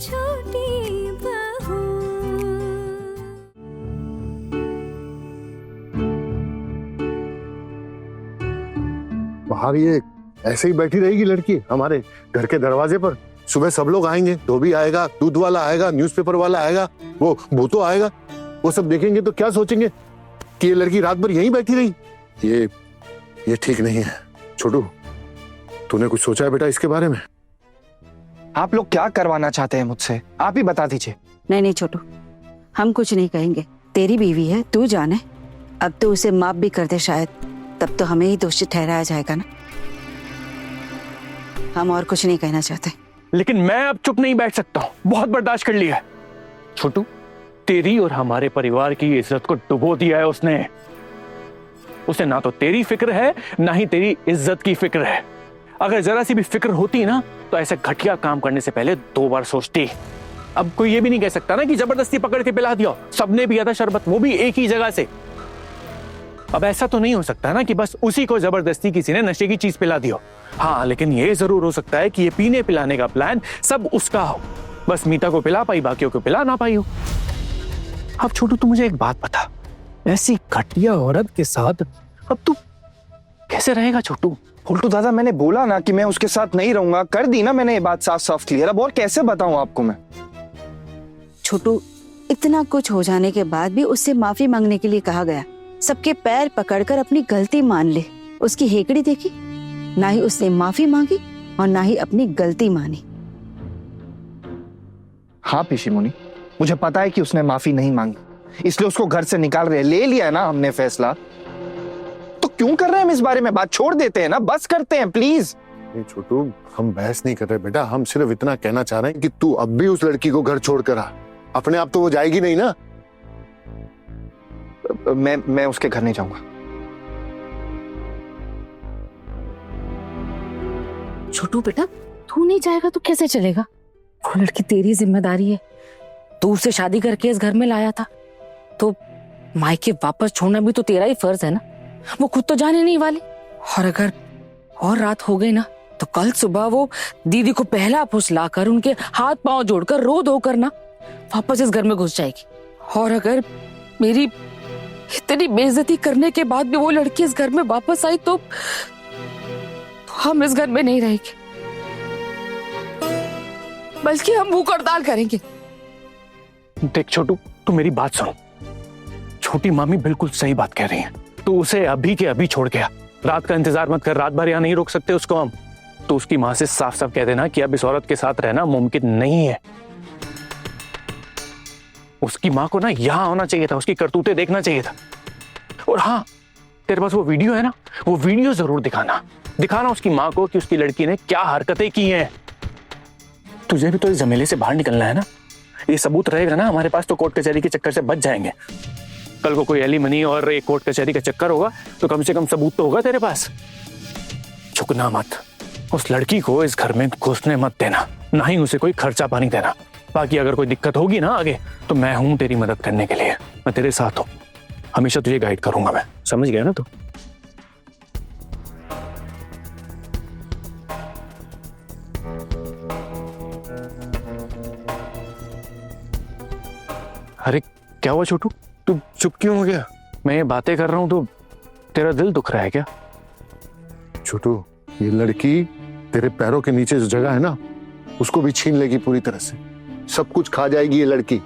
छोटी बहू। बाहर ये ऐसे ही बैठी रहेगी लड़की हमारे घर के दरवाजे पर? सुबह सब लोग आएंगे, धोबी आएगा, दूध वाला आएगा, न्यूज़पेपर वाला आएगा, वो भूतो आएगा, वो सब देखेंगे तो क्या सोचेंगे कि ये लड़की रात भर यहीं बैठी रही। ये ठीक नहीं है। छोटू, तूने कुछ सोचा है बेटा इसके बारे में? आप लोग क्या करवाना चाहते हैं मुझसे, आप ही बता दीजिए। नहीं नहीं छोटू, हम कुछ नहीं कहेंगे। तेरी बीवी है, तू जाने। अब तो उसे माफ भी कर दे शायद, तब तो हमें ही दोषी ठहराया जाएगा ना। हम और कुछ नहीं कहना चाहते। लेकिन मैं अब चुप नहीं बैठ सकता हूँ, बहुत बर्दाश्त कर लिया है। छोटू, तेरी और हमारे परिवार की इज्जत को डुबो दिया है उसने। उसे ना तो तेरी फिक्र है, ना ही तेरी इज्जत की फिक्र है। अगर जरा सी भी फिक्र होती ना तो ऐसे घटिया काम करने से पहले 2 बार सोचती। अब कोई ये भी नहीं कह सकता ना कि जबरदस्ती पकड़ के पिला दिया। सबने पिया था शरबत, वो भी एक ही जगह से। अब ऐसा तो नहीं हो सकता ना कि बस उसी को जबरदस्ती किसी ने नशे की चीज पिला दी हो। हाँ, लेकिन ये जरूर हो सकता है कि ये पीने पिलाने का प्लान सब उसका हो। बस मीता को पिला पाई, बाकियों को पिला ना पाई हो। अब छोटू, तू मुझे एक बात बता, ऐसी घटिया औरत के साथ अब तू कैसे रहेगा? छोटू, उल्टू दादा, मैंने बोला ना कि मैं उसके साथ नहीं रहूंगा। कर दी ना मैंने ये बात साफ साफ क्लियर। अब और कैसे बताऊं आपको मैं? छोटू, इतना कुछ हो जाने के बाद भी उससे माफी मांगने के लिए कहा गया। सबके पैर पकड़कर अपनी गलती मान ले। उसकी हेकड़ी देखी, ना ही उसने माफी मांगी और ना ही अपनी गलती मानी। हाँ पीसी मुनि, मुझे पता है कि उसने माफी नहीं मांगी, इसलिए उसको घर से निकाल रहे। ले लिया है ना हमने फैसला, तो क्यों कर रहे हैं हम इस बारे में बात? छोड़ देते हैं ना, बस करते हैं प्लीज। नहीं छोटू, हम बहस नहीं कर रहे बेटा, हम सिर्फ इतना कहना चाह रहे हैं कि तू अब भी उस लड़की को घर छोड़कर आ। अपने आप तो वो जाएगी नहीं ना। मैं उसके घर नहीं जाऊंगा। छोटू बेटा, तू नहीं जाएगा तो कैसे चलेगा? वो लड़की तेरी जिम्मेदारी है। तू उसे शादी करके इस घर में लाया था, तो मायके वापस छोड़ना भी तो तेरा ही फर्ज है ना। वो खुद तो जाने नहीं वाली, और अगर और रात हो गई ना तो कल सुबह वो दीदी को पहला फुसलाकर उनके हाथ पांव जोड़कर रो धो कर ना वापस इस घर में घुस जाएगी। और अगर मेरी इतनी बेइज्जती करने के बाद भी वो लड़की इस घर में वापस आई तो हम इस घर में नहीं रहेंगे, बल्कि हम भूख हड़ताल करेंगे। देख छोटू, तू मेरी बात सुन। छोटी मामी बिल्कुल सही बात कह रही है। तू उसे अभी के अभी छोड़ गया। रात का इंतजार मत कर, रात भर यहाँ नहीं रोक सकते उसको हम। तो उसकी माँ से साफ साफ कह देना कि अब इस औरत के साथ रहना मुमकिन नहीं है। उसकी माँ को ना यहाँ होना चाहिए था, उसकी करतूतें देखना चाहिए था। और हाँ, तेरे पास वो वीडियो है ना, वो वीडियो जरूर दिखाना उसकी माँ को कि उसकी लड़की ने क्या हरकतें की हैं। तुझे भी तो इस झमेले से बाहर निकलना है ना। ये सबूत रहेगा ना हमारे पास तो कोर्ट कचहरी के चक्कर से बच जाएंगे। कल को कोई एलिमनी और एक कोर्ट कचहरी का चक्कर होगा तो कम से कम सबूत तो होगा तेरे पास। झुकना मत, उस लड़की को इस घर में घुसने मत देना, ना ही उसे कोई खर्चा पानी देना। बाकी अगर कोई दिक्कत होगी ना आगे तो मैं हूं तेरी मदद करने के लिए। मैं तेरे साथ हूं, हमेशा तुझे गाइड करूंगा मैं। समझ गया ना तू? अरे क्या हुआ छोटू, तू चुप क्यों हो गया? मैं ये बातें कर रहा हूं तो तेरा दिल दुख रहा है क्या? छोटू, ये लड़की तेरे पैरों के नीचे जो जगह है ना उसको भी छीन लेगी पूरी तरह से। सब कुछ खा जाएगी ये लड़की,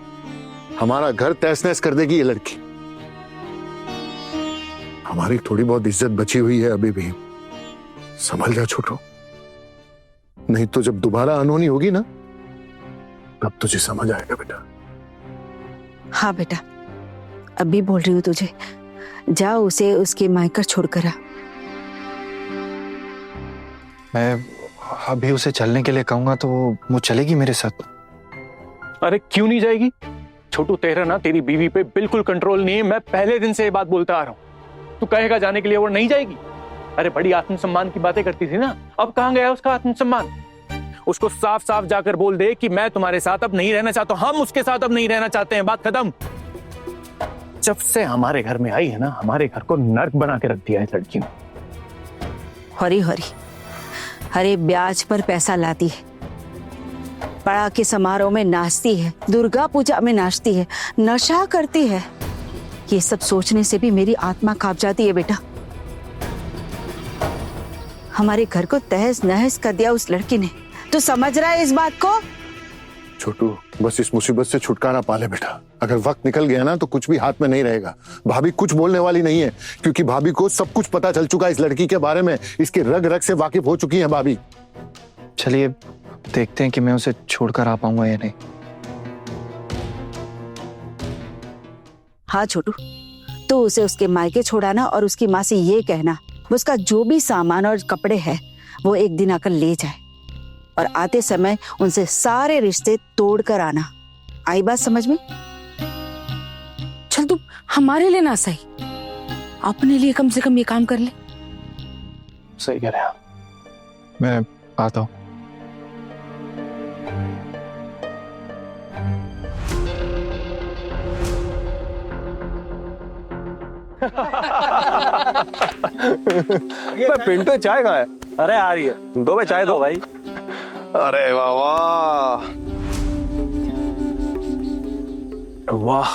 हमारा घर तहस नहस कर देगी ये लड़की। हमारी थोड़ी बहुत इज्जत बची हुई है अभी भी, संभल जा छोटू, नहीं तो जब दोबारा अनहोनी होगी ना तब तुझे समझ आएगा बेटा। हाँ बेटा, अभी बोल रही हूँ तुझे, जा उसे उसके मायका छोड़कर आ। मैं अभी उसे चलने के लिए कहूंगा तो वो चलेगी मेरे साथ? अरे क्यों नहीं जाएगी छोटू? तेरा ना तेरी बीवी पे बिल्कुल कंट्रोल नहीं है। मैं पहले दिन से ये बात बोलता आ रहा हूं। तू कहेगा जाने के लिए वो नहीं जाएगी? अरे बड़ी आत्मसम्मान की बातें करती थी ना, अब कहां गया उसका आत्मसम्मान? उसको साफ साफ जाकर बोल दे कि मैं तुम्हारे साथ अब नहीं रहना चाहता, हम उसके साथ अब नहीं रहना चाहते हैं। बात खत्म। जब से हमारे घर में आई है ना, हमारे घर को नर्क बना के रख दिया है लड़की ने। हरी हरी, अरे ब्याज पर पैसा लाती है। पड़ाके समारोह में नाचती है, दुर्गा पूजा में नाचती है, नशा करती है। ये सब सोचने से भी मेरी आत्मा कांप जाती है बेटा। हमारे घर को तहस नहस कर दिया उस लड़की ने। तू समझ रहा है इस बात को? छोटू, बस इस मुसीबत से छुटकारा पा ले बेटा। अगर वक्त निकल गया ना तो कुछ भी हाथ में नहीं रहेगा। भाभी कुछ बोलने वाली नहीं है, क्योंकि भाभी को सब कुछ पता चल चुका है इस लड़की के बारे में। इसके रग रग से वाकिफ हो चुकी है भाभी। चलिए देखते हैं कि मैं उसे छोड़कर आ पाऊंगा या नहीं। हाँ छोटू, तो उसे उसके मायके छोड़ाना और उसकी माँ से ये कहना उसका जो भी सामान और कपड़े हैं वो एक दिन आकर ले जाए, और आते समय उनसे सारे रिश्ते तोड़ कर आना। आई बात समझ में? चल तू हमारे लिए ना सही, अपने लिए कम से कम ये काम कर ले। सही कह रहे हैं। मैं आता हूँ। पिंटू चाय कहाँ है? अरे आ रही है, दो चाय दो भाई। अरे वाह वाह वाह।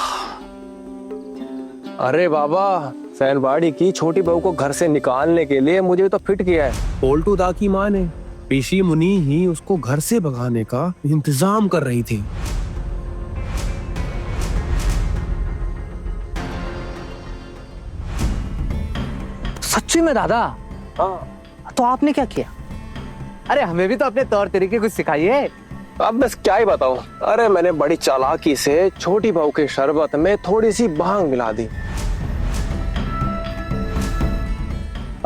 अरे बाबा, सैनबाड़ी की छोटी बहू को घर से निकालने के लिए मुझे तो फिट किया है। पोल्टू दा की माँ ने पेशी मुनि ही उसको घर से भगाने का इंतजाम कर रही थी। सच्ची में दादा? हाँ। तो आपने क्या किया? अरे हमें भी तो अपने तौर तरीके कुछ सिखाइए। अब बस क्या ही बताऊं। अरे मैंने बड़ी चालाकी से छोटी बहू के शरबत में थोड़ी सी भांग मिला दी।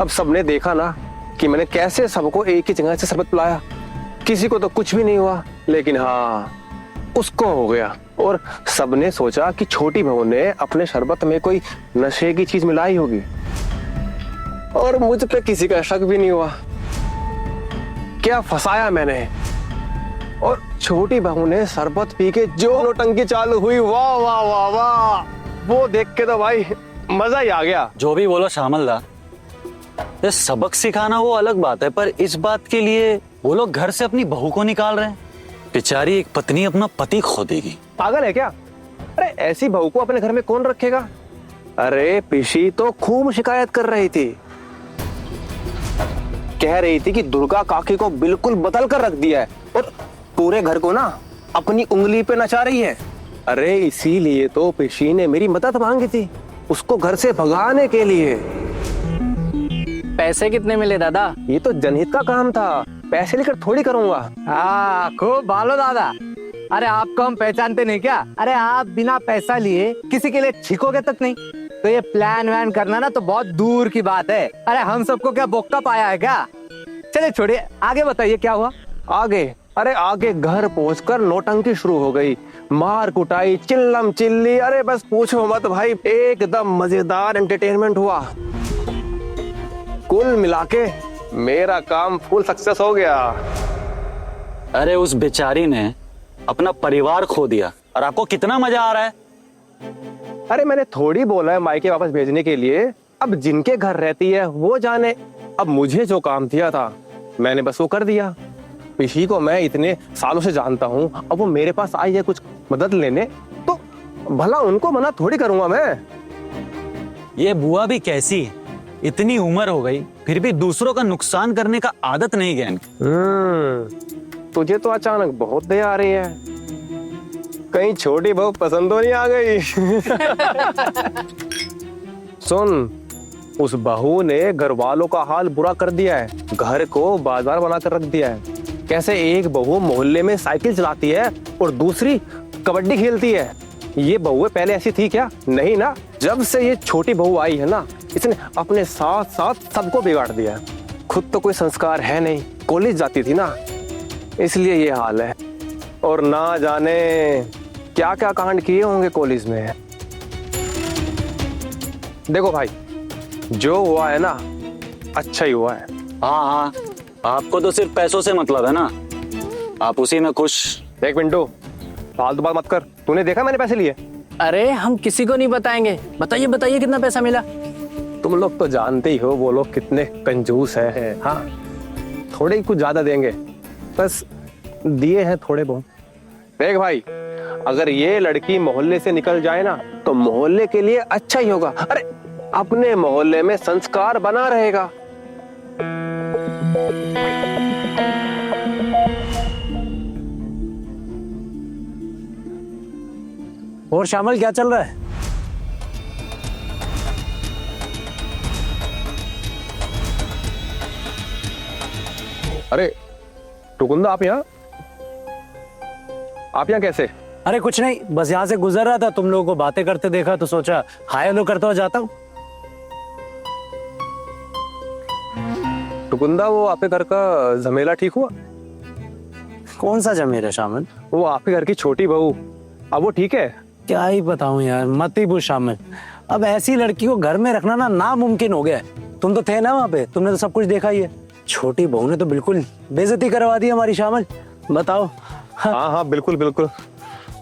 अब सबने देखा ना कि मैंने कैसे सबको एक ही जगह से शरबत पिलाया। किसी को तो कुछ भी नहीं हुआ, लेकिन हाँ उसको हो गया। और सबने सोचा कि छोटी बहू ने अपने शरबत में कोई नशे की चीज मिलाई होगी, और मुझ पे किसी का शक भी नहीं हुआ। क्या फंसाया मैंने। और छोटी बहू ने शरबत पी के जो नौटंकी चालू हुई, वाह वाह वाह वाह, वो देख के तो भाई मजा ही आ गया। जो भी बोलो श्यामल दा, ये सबक सिखाना वो अलग बात है, पर इस बात के लिए वो लोग घर से अपनी बहू को निकाल रहे हैं। बेचारी एक पत्नी अपना पति खो देगी। पागल है क्या? अरे ऐसी बहू को अपने घर में कौन रखेगा? अरे पिशी तो खूब शिकायत कर रही थी, कह रही थी कि दुर्गा काकी को बिल्कुल बदल कर रख दिया है और पूरे घर को ना अपनी उंगली पे नचा रही है। अरे इसीलिए तो पिशी ने मेरी मदद मांगी थी, उसको घर से भगाने के लिए। पैसे कितने मिले दादा? ये तो जनहित का काम था, पैसे लेकर थोड़ी करूंगा। हाँ खूब भालो दादा। अरे आपको हम पहचानते नहीं क्या? अरे आप बिना पैसा लिए किसी के लिए छिकोगे तक नहीं। तो ये प्लान वैन करना ना तो बहुत दूर की बात है। अरे हम सबको क्या बोक्का पाया है क्या? चलिए छोड़िए, आगे बताइए क्या हुआ? आगे? अरे आगे घर पहुंचकर नौटंकी शुरू हो गई, मार कुटाई, चिल्लम चिल्ली। अरे बस पूछो मत भाई, एकदम मजेदार एंटरटेनमेंट हुआ। कुल मिलाके मेरा काम फुल सक्सेस हो गया। अरे उस बेचारी ने अपना परिवार खो दिया और आपको कितना मजा आ रहा है। अरे मैंने थोड़ी बोला है मायके वापस भेजने के लिए। अब जिनके घर रहती है वो जाने। अब मुझे जो काम दिया था मैंने बस वो कर दिया। पिशी को मैं इतने सालों से जानता हूँ, अब वो मेरे पास आई है कुछ मदद लेने, तो भला उनको मना थोड़ी करूंगा मैं। ये बुआ भी कैसी है, इतनी उम्र हो गई फिर भी दूसरों का नुकसान करने का आदत नहीं गया इनकी। तुझे तो अचानक बहुत दया आ रही है, कहीं छोटी बहू पसंद तो नहीं आ गई? सुन, उस बहू ने घर वालों का हाल बुरा कर दिया है, घर को बाजार बनाकर रख दिया है। कैसे एक बहू मोहल्ले में साइकिल चलाती है और दूसरी कबड्डी खेलती है। ये बहुएं पहले ऐसी थी क्या? नहीं ना। जब से ये छोटी बहू आई है ना, इसने अपने साथ साथ सबको बिगाड़ दिया। खुद तो कोई संस्कार है नहीं, कॉलेज जाती थी ना, इसलिए ये हाल है। और ना जाने क्या क्या कांड किए होंगे कॉलेज में। देखो भाई, जो हुआ है ना अच्छा ही हुआ है। हाँ हाँ, आपको तो सिर्फ पैसों से मतलब है ना, आप उसी में खुश। एक मिनटू, फालतू बात मत कर। तूने देखा मैंने पैसे लिए? अरे हम किसी को नहीं बताएंगे। बताइए बताइए कितना पैसा मिला? तुम लोग तो जानते ही हो वो लोग कितने कंजूस है। हाँ, थोड़े ही कुछ ज्यादा देंगे, बस दिए हैं थोड़े बहुत। देख भाई, अगर ये लड़की मोहल्ले से निकल जाए ना तो मोहल्ले के लिए अच्छा ही होगा। अरे अपने मोहल्ले में संस्कार बना रहेगा। और शामिल क्या चल रहा है? अरे टुकुंदा, आप यहाँ कैसे? अरे कुछ नहीं, बस यहाँ से गुजर रहा था, तुम लोगों को बातें करते देखा तो सोचा हाय हेलो करता हुआ जाता हूँ। टुकुंदा, वो आपके घर का झमेला ठीक हुआ? कौन सा जमीर है शामिल? वो आपके घर की छोटी बहू, अब वो ठीक है? क्या ही बताऊं यार, मत ही पूछ शामिल। अब ऐसी लड़की को घर में रखना ना नामुमकिन हो गया है। तुम तो थे ना वहाँ पे, तुमने तो सब कुछ देखा ही है। छोटी बहू ने तो बिल्कुल बेइज्जती करवा दी हमारी शामिल। बताओ। हाँ हाँ बिल्कुल बिल्कुल।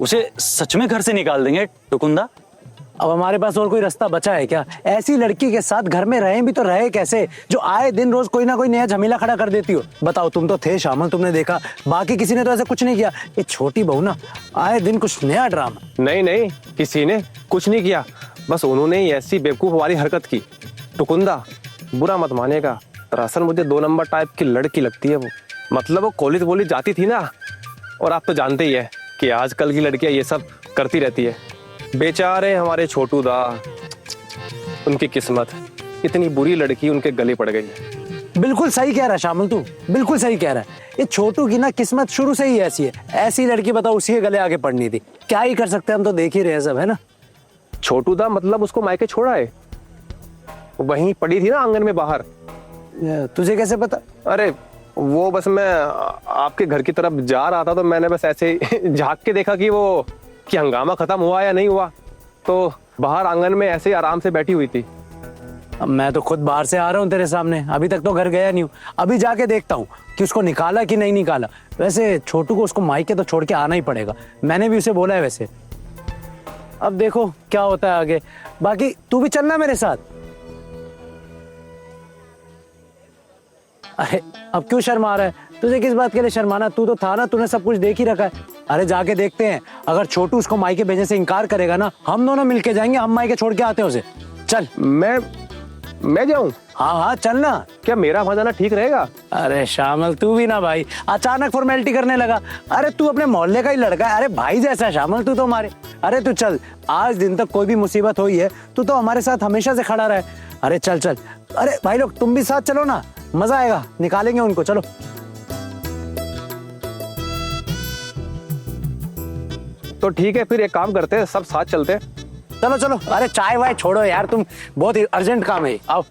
उसे सच में घर से निकाल देंगे टुकुंदा? अब हमारे पास और कोई रास्ता बचा है क्या? ऐसी लड़की के साथ घर में रहे भी तो रहे कैसे, जो आए दिन रोज कोई ना कोई नया झमेला खड़ा कर देती हो? बताओ, तुम तो थे शामिल, तुमने देखा, बाकी किसी ने तो ऐसा कुछ नहीं किया। ये छोटी बहू ना आए दिन कुछ नया ड्रामा। नहीं नहीं, किसी ने कुछ नहीं किया, बस उन्होंने ही ऐसी बेवकूफ वाली हरकत की। टुकुंदा, बुरा मत मानेगा, दरअसल मुझे 2 नंबर टाइप की लड़की लगती है वो। मतलब वो कॉलेज वॉलेज जाती थी ना, और आप तो जानते ही है कि आजकल की लड़कियां ये सब करती रहती है। बेचारे हमारे छोटू दा, उनकी किस्मत, इतनी बुरी लड़की उनके गले पड़ गई। बिल्कुल सही कह रहा है शामिल, तू बिल्कुल सही कह रहा है। ये छोटू की ना किस्मत शुरू से ही ऐसी है। ऐसी लड़की बताओ उसी के गले आगे पड़नी थी। क्या ही कर सकते हैं, हम तो देख ही रहे हैं सब, है ना। छोटू दा मतलब उसको मायके छोड़ा है? वहीं पड़ी थी ना आंगन में बाहर। तुझे कैसे पता? अरे वो बस मैं आपके घर की तरफ जा रहा था तो मैंने बस ऐसे झांक के देखा कि हंगामा खत्म हुआ या नहीं हुआ, तो बाहर आंगन में ऐसे ही आराम से बैठी हुई थी। अब मैं तो खुद बाहर से आ रहा हूँ तेरे सामने, अभी तक तो घर गया नहीं हूँ। अभी जाके देखता हूँ कि उसको निकाला कि नहीं निकाला। वैसे छोटू को उसको मायके तो छोड़ के आना ही पड़ेगा, मैंने भी उसे बोला है वैसे। अब देखो क्या होता है आगे। बाकी तू भी चलना मेरे साथ। अरे अब क्यों शर्मा रहा है? तुझे किस बात के लिए शर्माना? तू तो था ना, तूने सब कुछ देख ही रखा है। अरे जाके देखते हैं, अगर छोटू उसको मायके भेजने से इनकार करेगा ना, हम दोनों मिलके जाएंगे, हम मायके छोड़ के आते हैं उसे। चल। मैं जाऊं? हाँ हाँ चलना। क्या मेरा वहां जाना ठीक रहेगा? अरे शामिल तू भी ना भाई, अचानक फॉर्मेलिटी करने लगा। अरे तू अपने मोहल्ले का ही लड़का है, अरे भाई जैसा शामिल तू तो हमारे। अरे तू चल, आज दिन तक कोई भी मुसीबत हुई है तू तो हमारे साथ हमेशा से खड़ा रहा है। अरे चल चल। अरे भाई लोग तुम भी साथ चलो ना, मजा आएगा, निकालेंगे उनको। चलो तो ठीक है, फिर एक काम करते हैं, सब साथ चलते हैं। चलो चलो। अरे चाय वाय छोड़ो यार, तुम बहुत अर्जेंट काम है, आओ।